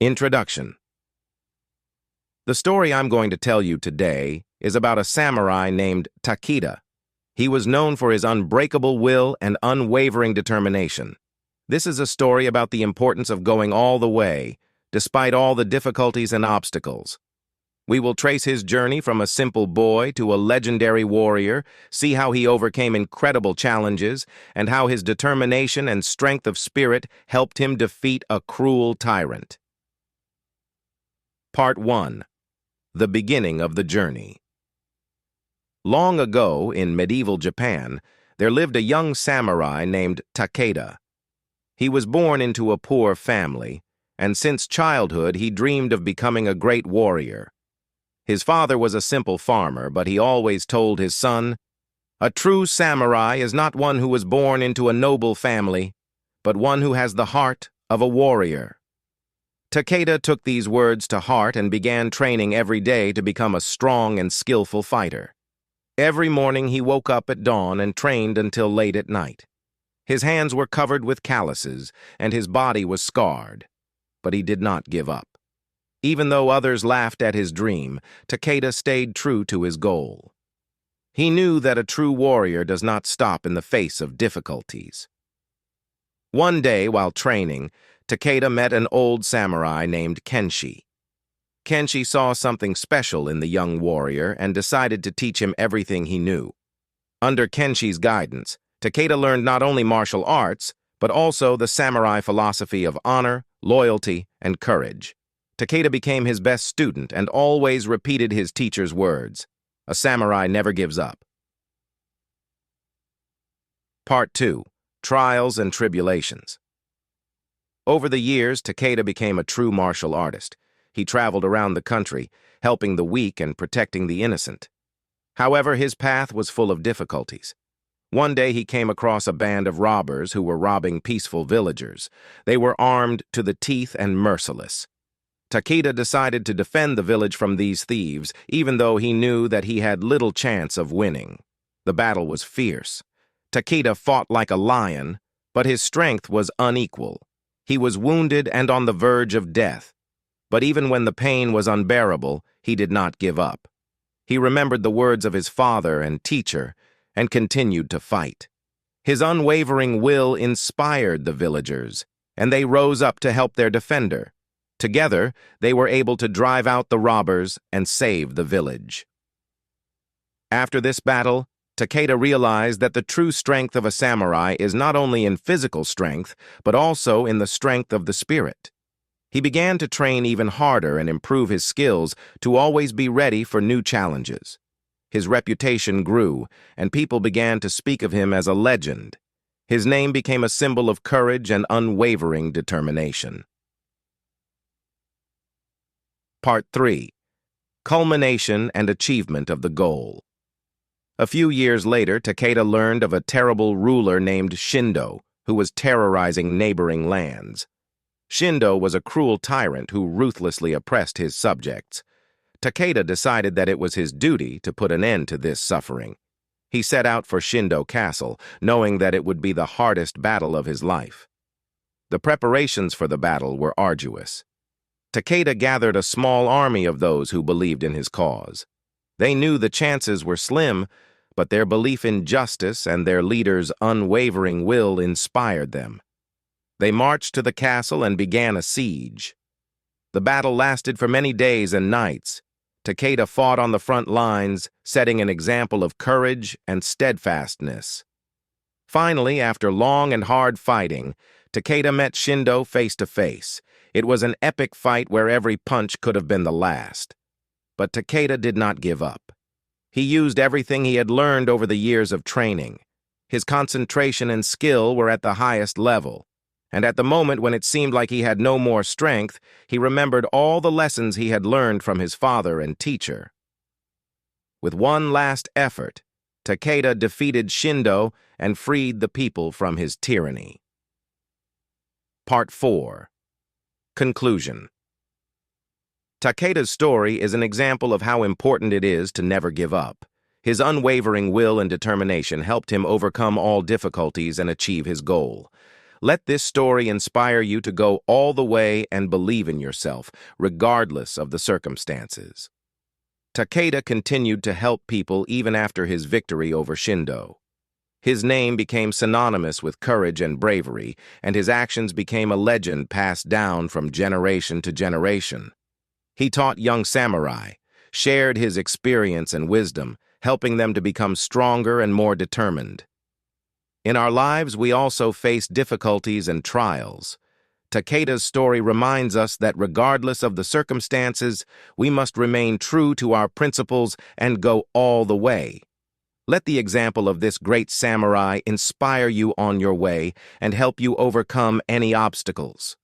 Introduction. The story I'm going to tell you today is about a samurai named Takeda. He was known for his unbreakable will and unwavering determination. This is a story about the importance of going all the way, despite all the difficulties and obstacles. We will trace his journey from a simple boy to a legendary warrior, see how he overcame incredible challenges, and how his determination and strength of spirit helped him defeat a cruel tyrant. Part 1. The beginning of the journey. Long ago, in medieval Japan, there lived a young samurai named Takeda. He was born into a poor family, and since childhood he dreamed of becoming a great warrior. His father was a simple farmer, but he always told his son, "A true samurai is not one who was born into a noble family, but one who has the heart of a warrior." Takeda took these words to heart and began training every day to become a strong and skillful fighter. Every morning he woke up at dawn and trained until late at night. His hands were covered with calluses, and his body was scarred. But he did not give up. Even though others laughed at his dream, Takeda stayed true to his goal. He knew that a true warrior does not stop in the face of difficulties. One day, while training, Takeda met an old samurai named Kenshi. Kenshi saw something special in the young warrior and decided to teach him everything he knew. Under Kenshi's guidance, Takeda learned not only martial arts, but also the samurai philosophy of honor, loyalty, and courage. Takeda became his best student and always repeated his teacher's words, "A samurai never gives up." Part 2. Trials and Tribulations. Over the years, Takeda became a true martial artist. He traveled around the country, helping the weak and protecting the innocent. However, his path was full of difficulties. One day he came across a band of robbers who were robbing peaceful villagers. They were armed to the teeth and merciless. Takeda decided to defend the village from these thieves, even though he knew that he had little chance of winning. The battle was fierce. Takeda fought like a lion, but his strength was unequal. He was wounded and on the verge of death. But even when the pain was unbearable, he did not give up. He remembered the words of his father and teacher and continued to fight. His unwavering will inspired the villagers, and they rose up to help their defender. Together, they were able to drive out the robbers and save the village. After this battle, Takeda realized that the true strength of a samurai is not only in physical strength, but also in the strength of the spirit. He began to train even harder and improve his skills to always be ready for new challenges. His reputation grew, and people began to speak of him as a legend. His name became a symbol of courage and unwavering determination. Part 3. Culmination and Achievement of the Goal. A few years later, Takeda learned of a terrible ruler named Shindo, who was terrorizing neighboring lands. Shindo was a cruel tyrant who ruthlessly oppressed his subjects. Takeda decided that it was his duty to put an end to this suffering. He set out for Shindo Castle, knowing that it would be the hardest battle of his life. The preparations for the battle were arduous. Takeda gathered a small army of those who believed in his cause. They knew the chances were slim, but their belief in justice and their leader's unwavering will inspired them. They marched to the castle and began a siege. The battle lasted for many days and nights. Takeda fought on the front lines, setting an example of courage and steadfastness. Finally, after long and hard fighting, Takeda met Shindo face to face. It was an epic fight where every punch could have been the last. But Takeda did not give up. He used everything he had learned over the years of training. His concentration and skill were at the highest level, and at the moment when it seemed like he had no more strength, he remembered all the lessons he had learned from his father and teacher. With one last effort, Takeda defeated Shindo and freed the people from his tyranny. Part 4. Conclusion. Takeda's story is an example of how important it is to never give up. His unwavering will and determination helped him overcome all difficulties and achieve his goal. Let this story inspire you to go all the way and believe in yourself, regardless of the circumstances. Takeda continued to help people even after his victory over Shindo. His name became synonymous with courage and bravery, and his actions became a legend passed down from generation to generation. He taught young samurai, shared his experience and wisdom, helping them to become stronger and more determined. In our lives, we also face difficulties and trials. Takeda's story reminds us that regardless of the circumstances, we must remain true to our principles and go all the way. Let the example of this great samurai inspire you on your way and help you overcome any obstacles.